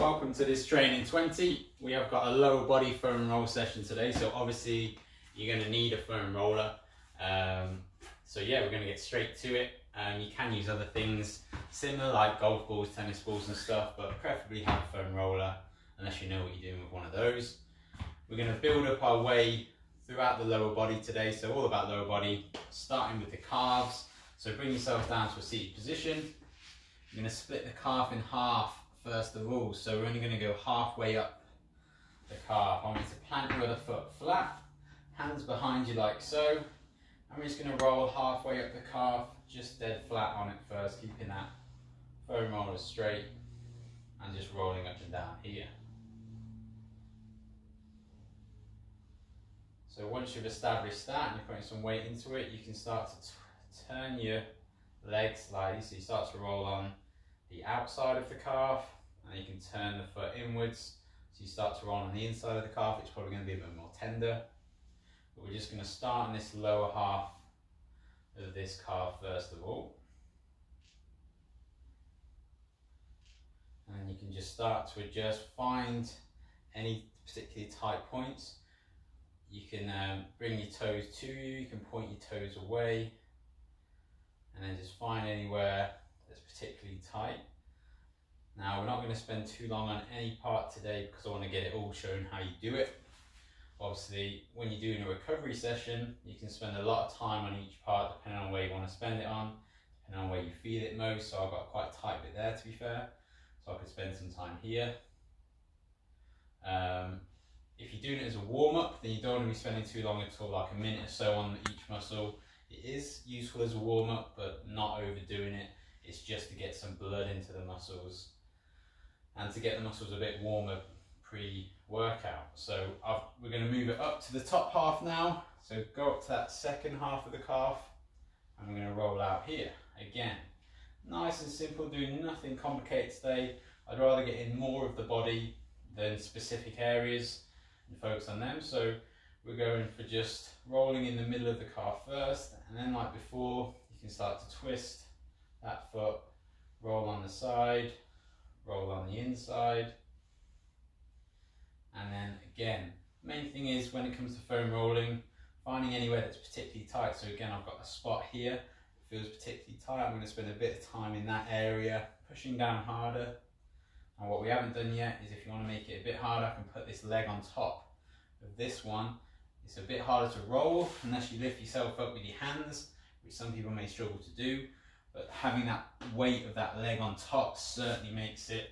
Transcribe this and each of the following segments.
Welcome to this training 20. We have got a lower body foam roll session today, so obviously you're going to need a foam roller. So yeah, we're going to get straight to it. You can use other things similar like golf balls, tennis balls and stuff, but preferably have a foam roller unless you know what you're doing with one of those. We're going to build up our way throughout the lower body today, so all about lower body, starting with the calves. So bring yourself down to a seated position. You're going to split the calf in half first of all, so we're only going to go halfway up the calf. I want you to plant your other foot flat, hands behind you like so, and we're just going to roll halfway up the calf, just dead flat on it first, keeping that foam roller straight and just rolling up and down here. So once you've established that and you're putting some weight into it, you can start to turn your leg slightly, so you start to roll on the outside of the calf, and you can turn the foot inwards, so you start to roll on the inside of the calf. It's probably going to be a bit more tender, but we're just going to start in this lower half of this calf first of all, and then you can just start to adjust, find any particularly tight points. You can bring your toes to you, you can point your toes away, and then just find anywhere that's particularly tight. Now we're not going to spend too long on any part today because I want to get it all shown how you do it. Obviously when you're doing a recovery session you can spend a lot of time on each part depending on where you want to spend it on, depending on where you feel it most. So I've got quite a tight bit there, to be fair, so I could spend some time here. If you're doing it as a warm-up, then you don't want to be spending too long at all, like a minute or so on each muscle. It is useful as a warm-up, but not overdoing it. It's just to get some blood into the muscles and to get the muscles a bit warmer pre-workout. So we're going to move it up to the top half now. So go up to that second half of the calf and we're going to roll out here. Again, nice and simple, doing nothing complicated today. I'd rather get in more of the body than specific areas and focus on them. So we're going for just rolling in the middle of the calf first, and then like before, you can start to twist that foot, roll on the side, roll on the inside, and then again, main thing is when it comes to foam rolling, finding anywhere that's particularly tight. So again, I've got a spot here that feels particularly tight. I'm going to spend a bit of time in that area, pushing down harder. And what we haven't done yet is, if you want to make it a bit harder, I can put this leg on top of this one. It's a bit harder to roll unless you lift yourself up with your hands, which some people may struggle to do, but having that weight of that leg on top certainly makes it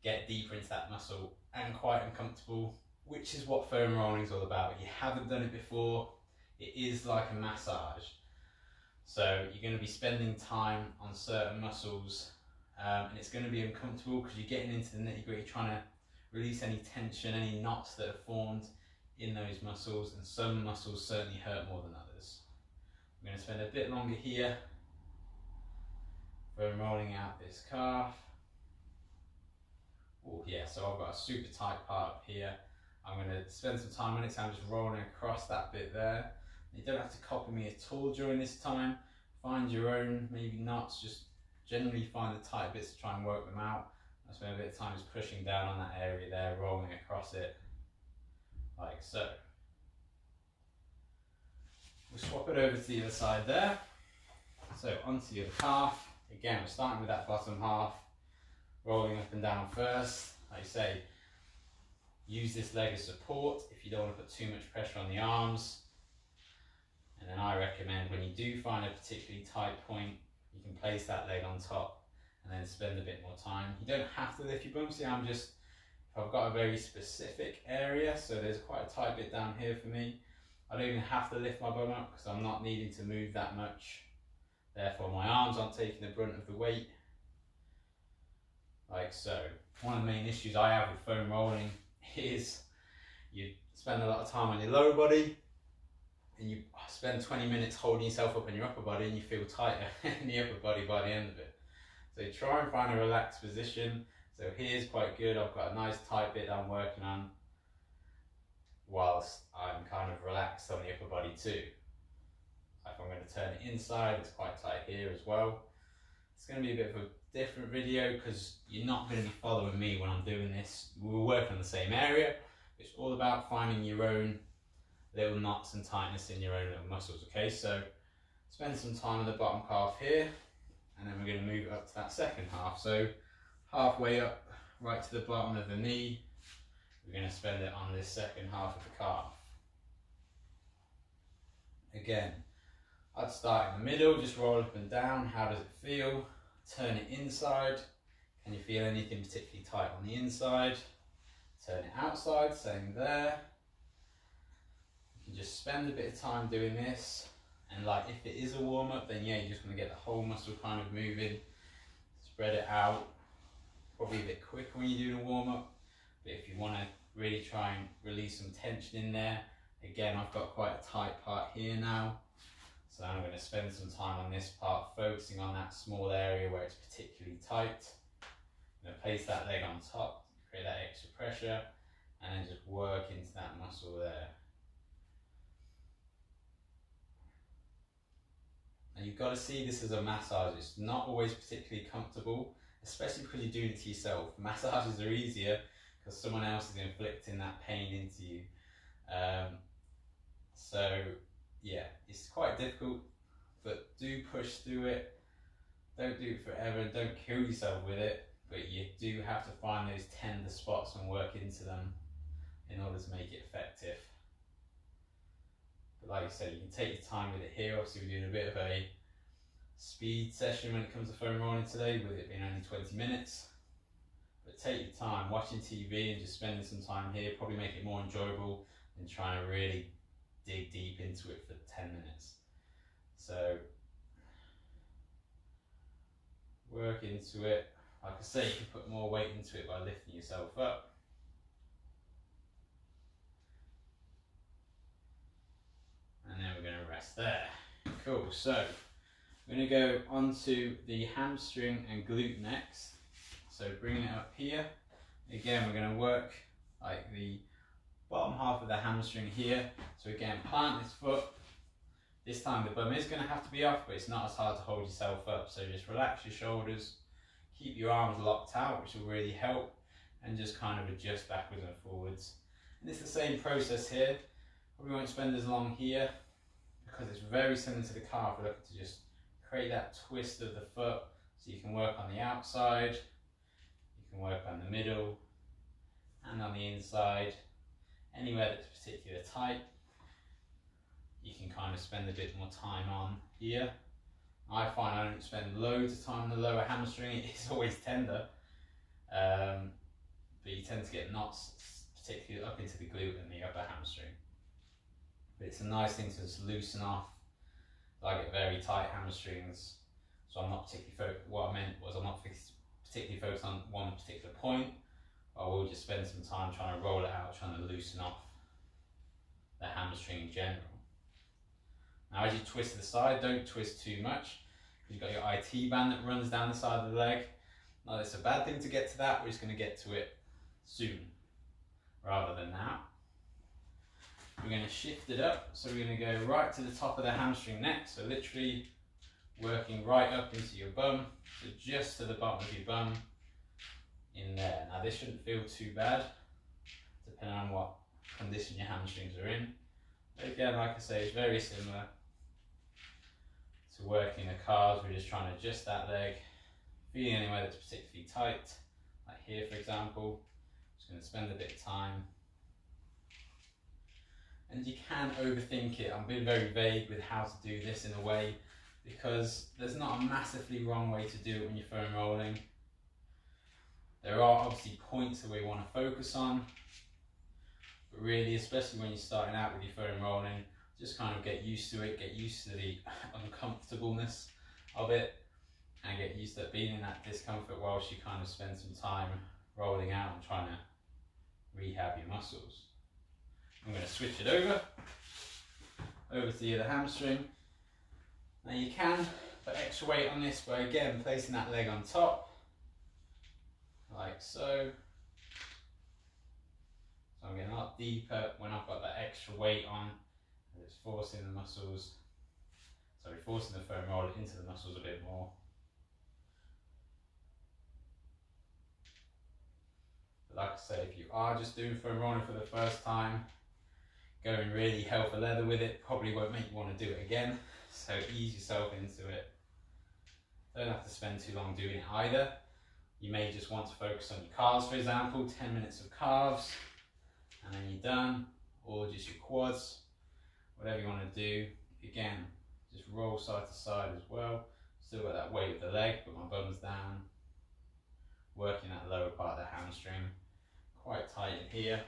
get deeper into that muscle and quite uncomfortable, which is what foam rolling is all about. If you haven't done it before, it is like a massage. So you're going to be spending time on certain muscles, and it's going to be uncomfortable because you're getting into the nitty-gritty, trying to release any tension, any knots that have formed in those muscles, and some muscles certainly hurt more than others. I'm going to spend a bit longer here for rolling out this calf. Oh yeah, so I've got a super tight part up here. I'm going to spend some time on it, so I'm just rolling across that bit there. You don't have to copy me at all during this time. Find your own, maybe knots, just generally find the tight bits to try and work them out. I spend a bit of time just pushing down on that area there, rolling across it, like so. We'll swap it over to the other side there. So onto your calf. Again, we're starting with that bottom half, rolling up and down first. Like I say, use this leg as support if you don't want to put too much pressure on the arms. And then I recommend, when you do find a particularly tight point, you can place that leg on top and then spend a bit more time. You don't have to lift your bum. See, if I've got a very specific area, so there's quite a tight bit down here for me, I don't even have to lift my bum up because I'm not needing to move that much. Therefore my arms aren't taking the brunt of the weight, like so. One of the main issues I have with foam rolling is you spend a lot of time on your lower body and you spend 20 minutes holding yourself up in your upper body and you feel tighter in the upper body by the end of it. So try and find a relaxed position. So here's quite good. I've got a nice tight bit that I'm working on whilst I'm kind of relaxed on the upper body too. If I'm going to turn it inside, it's quite tight here as well. It's going to be a bit of a different video because you're not going to be following me when I'm doing this. We're working on the same area. It's all about finding your own little knots and tightness in your own little muscles, okay? So spend some time on the bottom calf here, and then we're going to move up to that second half. So halfway up, right to the bottom of the knee, we're going to spend it on this second half of the calf. Again, I'd start in the middle, just roll up and down. How does it feel? Turn it inside. Can you feel anything particularly tight on the inside? Turn it outside, same there. You can just spend a bit of time doing this. And like if it is a warm up, then yeah, you just want to get the whole muscle kind of moving. Spread it out. Probably a bit quicker when you're doing a warm up. But if you want to really try and release some tension in there, again, I've got quite a tight part here now. So I'm going to spend some time on this part, focusing on that small area where it's particularly tight. I'm going to place that leg on top, create that extra pressure, and then just work into that muscle there. And you've got to see this as a massage. It's not always particularly comfortable, especially because you're doing it to yourself. Massages are easier because someone else is inflicting that pain into you. So yeah, it's quite difficult, but do push through it. Don't do it forever and don't kill yourself with it, but you do have to find those tender spots and work into them in order to make it effective. But like I said, you can take your time with it here. Obviously we're doing a bit of a speed session when it comes to foam rolling today, with it being only 20 minutes. But take your time, watching TV and just spending some time here probably make it more enjoyable than trying to really dig deep into it for 10 minutes. So work into it. Like I say, you can put more weight into it by lifting yourself up. And then we're going to rest there. Cool, so we're going to go onto the hamstring and glute next. So bringing it up here. Again, we're going to work like the bottom half of the hamstring here. So again, plant this foot. This time the bum is going to have to be off, but it's not as hard to hold yourself up. So just relax your shoulders, keep your arms locked out, which will really help, and just kind of adjust backwards and forwards. And it's the same process here. Probably won't spend as long here because it's very similar to the calf. We're looking to just create that twist of the foot, so you can work on the outside, you can work on the middle, and on the inside. Anywhere that's particularly tight, you can kind of spend a bit more time on here. I find I don't spend loads of time on the lower hamstring. It's always tender, but you tend to get knots, particularly up into the glute and the upper hamstring. But it's a nice thing to just loosen off. I get very tight hamstrings, so I'm not particularly focused. What I meant was I'm not particularly focused on one particular point. I will just spend some time trying to roll it out, trying to loosen off the hamstring in general. Now as you twist to the side, don't twist too much, because you've got your IT band that runs down the side of the leg. Now it's a bad thing to get to that, we're just going to get to it soon, rather than now. We're going to shift it up, so we're going to go right to the top of the hamstring next, so literally working right up into your bum, so just to the bottom of your bum, in there. Now this shouldn't feel too bad, depending on what condition your hamstrings are in. But again, like I say, it's very similar to working the calves. We're just trying to adjust that leg, feeling anywhere that's particularly tight, like here for example. Just going to spend a bit of time. And you can overthink it. I'm being very vague with how to do this in a way, because there's not a massively wrong way to do it when you're foam rolling. There are obviously points that we want to focus on, but really, especially when you're starting out with your foam rolling, just kind of get used to it, get used to the uncomfortableness of it, and get used to being in that discomfort whilst you kind of spend some time rolling out and trying to rehab your muscles. I'm going to switch it over to the other hamstring. Now you can put extra weight on this by again placing that leg on top, like so. So I'm getting a lot deeper when I've got that extra weight on, and it's forcing the muscles, sorry, forcing the foam roller into the muscles a bit more. like I say, if you are just doing foam rolling for the first time, going really hell for leather with it probably won't make you want to do it again. So ease yourself into it. Don't have to spend too long doing it either. You may just want to focus on your calves, for example, 10 minutes of calves, and then you're done, or just your quads, whatever you want to do. Again, just roll side to side as well. Still got that weight of the leg, put my bums down, working that lower part of the hamstring, quite tight in here.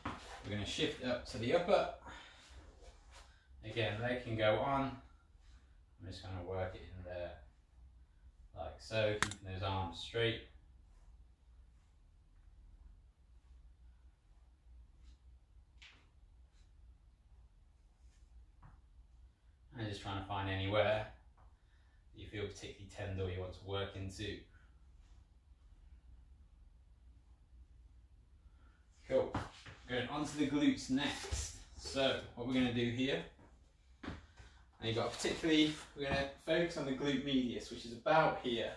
We're going to shift up to the upper. Again, leg can go on. I'm just going to work it in there, like so, keeping those arms straight. And just trying to find anywhere you feel particularly tender or you want to work into. Cool. Going on to the glutes next. So what we're going to do here, and you've got particularly, we're going to focus on the glute medius, which is about here.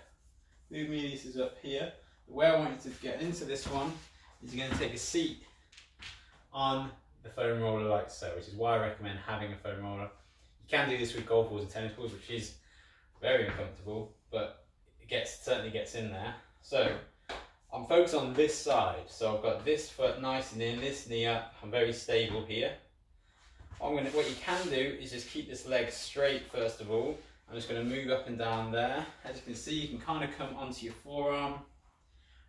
Glute medius is up here. The way I want you to get into this one is you're going to take a seat on the foam roller like so, which is why I recommend having a foam roller. You can do this with golf balls and tennis balls, which is very uncomfortable, but it certainly gets in there. So I'm focused on this side, so I've got this foot nice and in, this knee up. I'm very stable here. What you can do is just keep this leg straight first of all. I'm just going to move up and down there. As you can see, you can kind of come onto your forearm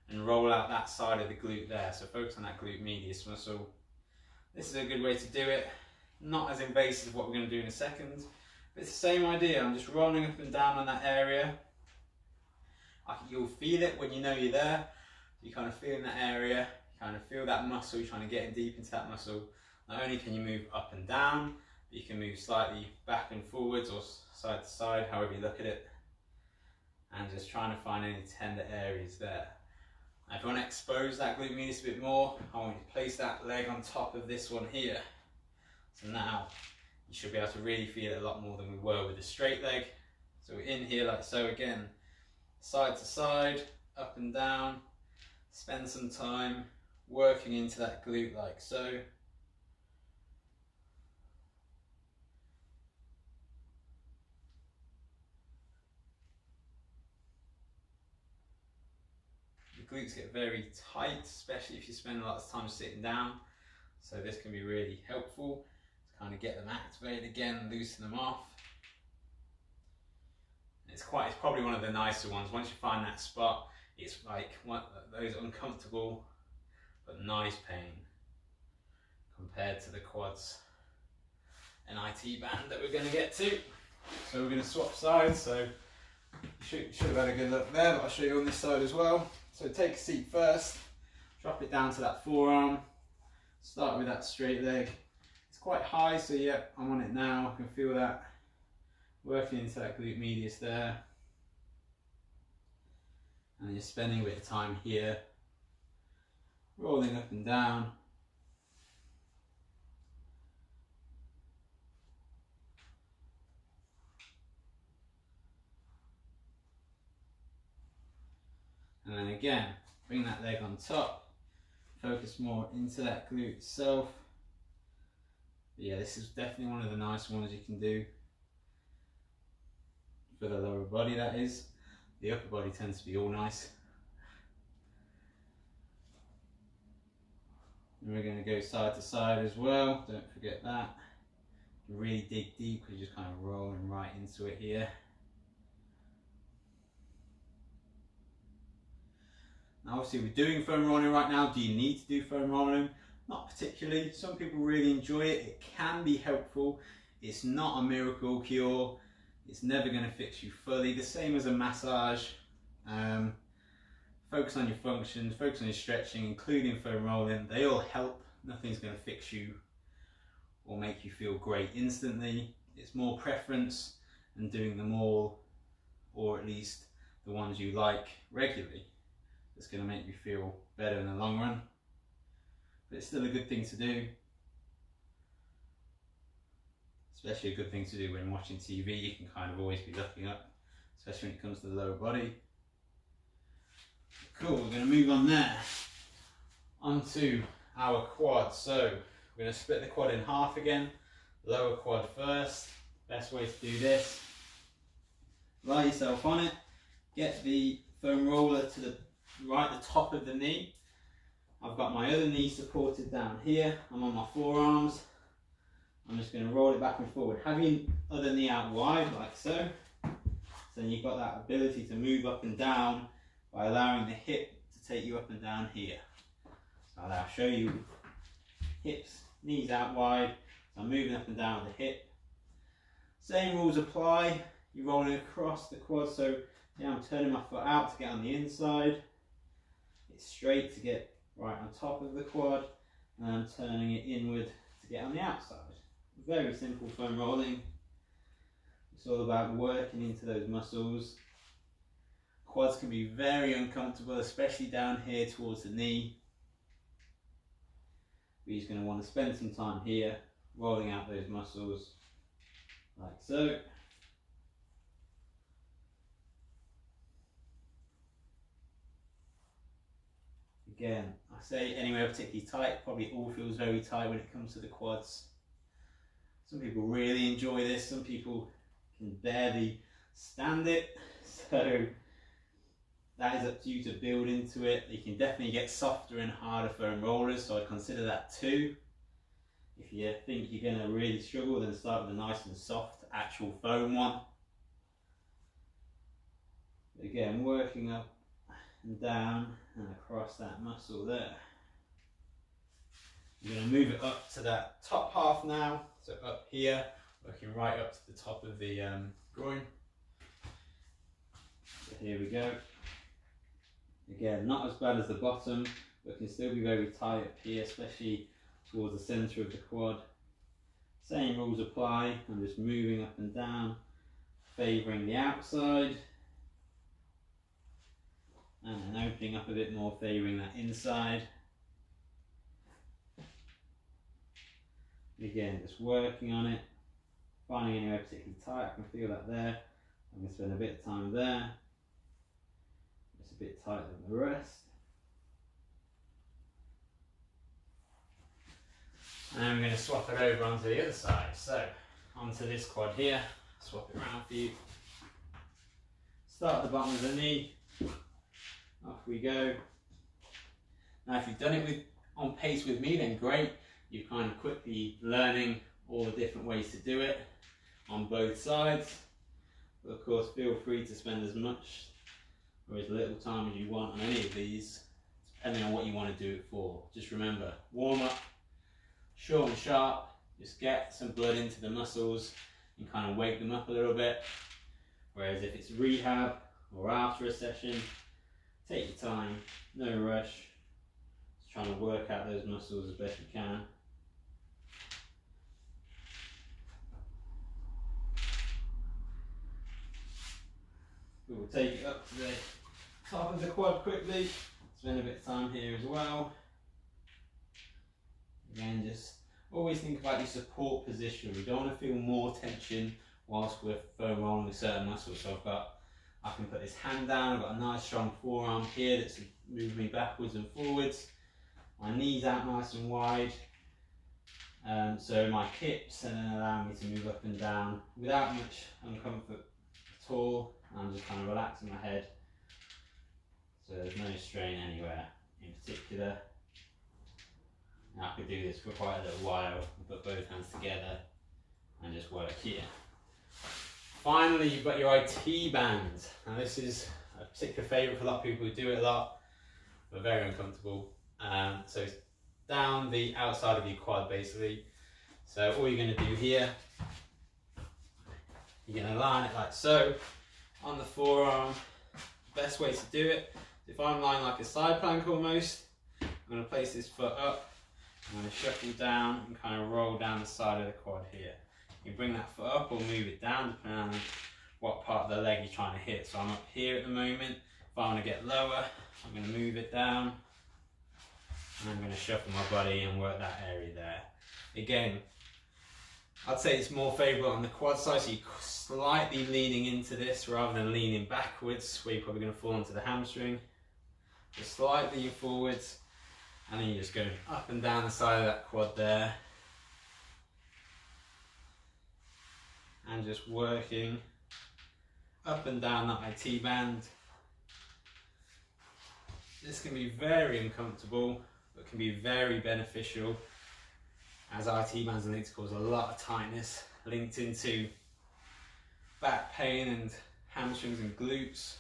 and roll out that side of the glute there. So focus on that glute medius muscle. This is a good way to do it. Not as invasive as what we're going to do in a second, but it's the same idea. I'm just rolling up and down on that area. You'll feel it when you know you're there. You kind of feel in that area, you kind of feel that muscle, you're trying to get deep into that muscle. Not only can you move up and down, but you can move slightly back and forwards or side to side, however you look at it. And just trying to find any tender areas there. Now, if you want to expose that glute medius a bit more, I want you to place that leg on top of this one here. So now you should be able to really feel it a lot more than we were with the straight leg. So we're in here like so again, side to side, up and down. Spend some time working into that glute like so. The glutes get very tight, especially if you spend a lot of time sitting down. So this can be really helpful to kind of get them activated again, loosen them off. It's probably one of the nicer ones. Once you find that spot, it's like one of those uncomfortable but nice pain compared to the quads and IT band that we're going to get to. So we're going to swap sides. So you should have had a good look there, but I'll show you on this side as well. So take a seat first, drop it down to that forearm, start with that straight leg. It's quite high, so yeah, I'm on it now. I can feel that working into that glute medius there. And you're spending a bit of time here, rolling up and down. And then again, bring that leg on top, focus more into that glute itself. But yeah, this is definitely one of the nice ones you can do for the lower body, that is. The upper body tends to be all nice. And we're going to go side to side as well, don't forget that. Really dig deep because you're just kind of rolling right into it here. Now obviously we're doing foam rolling right now. Do you need to do foam rolling? Not particularly. Some people really enjoy it. It can be helpful. It's not a miracle cure. It's never going to fix you fully. The same as a massage. Focus on your functions, focus on your stretching, including foam rolling. They all help. Nothing's going to fix you or make you feel great instantly. It's more preference and doing them all, or at least the ones you like regularly. It's going to make you feel better in the long run. But it's still a good thing to do. Especially a good thing to do when watching TV. You can kind of always be looking up, especially when it comes to the lower body. Cool, we're going to move on there. Onto our quad. So we're going to split the quad in half again. Lower quad first. Best way to do this. Lie yourself on it. Get the foam roller to the top of the knee. I've got my other knee supported down here. I'm on my forearms. I'm just going to roll it back and forward. Have your other knee out wide like so. So then you've got that ability to move up and down by allowing the hip to take you up and down here. So I'll show you hips, knees out wide. So I'm moving up and down with the hip. Same rules apply. You're rolling across the quad. So yeah, I'm turning my foot out to get on the inside. It's straight to get right on top of the quad. And I'm turning it inward to get on the outside. Very simple foam rolling. It's all about working into those muscles. Quads can be very uncomfortable, especially down here towards the knee. We're just going to want to spend some time here, rolling out those muscles, like so. Again, I say anywhere particularly tight, probably all feels very tight when it comes to the quads. Some people really enjoy this, some people can barely stand it, so that is up to you to build into it. You can definitely get softer and harder foam rollers, so I'd consider that too. If you think you're going to really struggle, then start with a nice and soft actual foam one. Again, working up and down and across that muscle there. You're going to move it up to that top half now, so up here, working right up to the top of the groin. So here we go. Again, not as bad as the bottom, but can still be very tight up here, especially towards the centre of the quad. Same rules apply. I'm just moving up and down, favouring the outside, and then opening up a bit more, favouring that inside. Again, just working on it, finding anywhere particularly tight. I can feel that there. I'm going to spend a bit of time there. It's a bit tighter than the rest. And I'm going to swap it over onto the other side. So, onto this quad here, swap it around for you. Start at the bottom of the knee, off we go. Now if you've done it on pace with me, then great. You're kind of quickly learning all the different ways to do it on both sides. But of course, feel free to spend as much or as little time as you want on any of these, depending on what you want to do it for. Just remember, warm up, short and sharp, just get some blood into the muscles and kind of wake them up a little bit. Whereas if it's rehab or after a session, take your time, no rush, just trying to work out those muscles as best you can. We'll take it up to the top of the quad quickly, spend a bit of time here as well. Again, just always think about your support position. We don't want to feel more tension whilst we're foam rolling with certain muscles. So I can put this hand down, I've got a nice strong forearm here that's moving me backwards and forwards. My knees out nice and wide. So my hips and then allow me to move up and down without much uncomfort at all. I'm just kind of relaxing my head, so there's no strain anywhere in particular. Now I could do this for quite a little while, put both hands together and just work here. Finally, you've got your IT band. Now this is a particular favourite for a lot of people who do it a lot, but very uncomfortable. So it's down the outside of your quad basically. So all you're going to do here, you're going to line it like so. On the forearm, best way to do it, if I'm lying like a side plank almost, I'm going to place this foot up, I'm going to shuffle down and kind of roll down the side of the quad here. You bring that foot up or move it down depending on what part of the leg you're trying to hit. So I'm up here at the moment. If I want to get lower, I'm going to move it down and I'm going to shuffle my body and work that area there. Again, I'd say it's more favourable on the quad side, so you're slightly leaning into this rather than leaning backwards, where you're probably going to fall onto the hamstring. Just slightly forwards, and then you're just going up and down the side of that quad there. And just working up and down that IT band. This can be very uncomfortable, but can be very beneficial, as IT bands are linked to cause a lot of tightness, linked into back pain and hamstrings and glutes.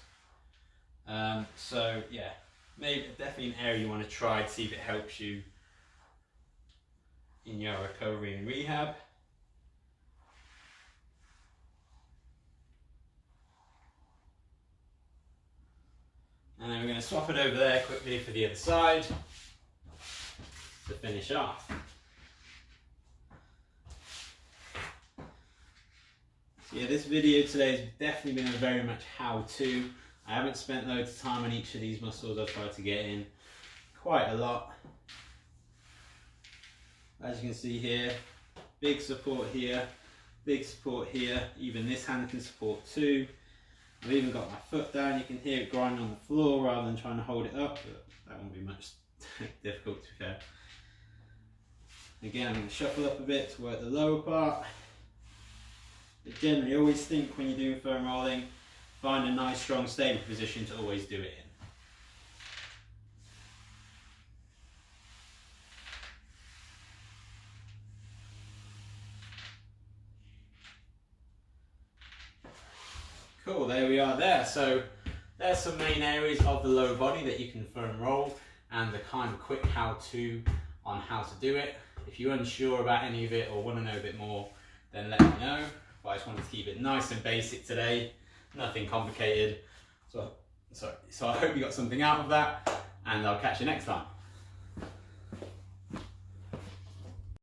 So yeah, maybe definitely an area you want to try to see if it helps you in your recovery and rehab. And then we're going to swap it over there quickly for the other side to finish off. So yeah, this video today has definitely been a very much how-to. I haven't spent loads of time on each of these muscles. I've tried to get in quite a lot. As you can see here, big support here, big support here. Even this hand can support too. I've even got my foot down. You can hear it grinding on the floor rather than trying to hold it up, but that won't be much difficult, to be fair. Again, I'm going to shuffle up a bit to work the lower part. But generally, always think when you're doing foam rolling, find a nice, strong, stable position to always do it in. Cool, there we are there. So there's some main areas of the lower body that you can foam roll and the kind of quick how-to on how to do it. If you're unsure about any of it or want to know a bit more, then let me know. But I just wanted to keep it nice and basic today, nothing complicated. So I hope you got something out of that, and I'll catch you next time.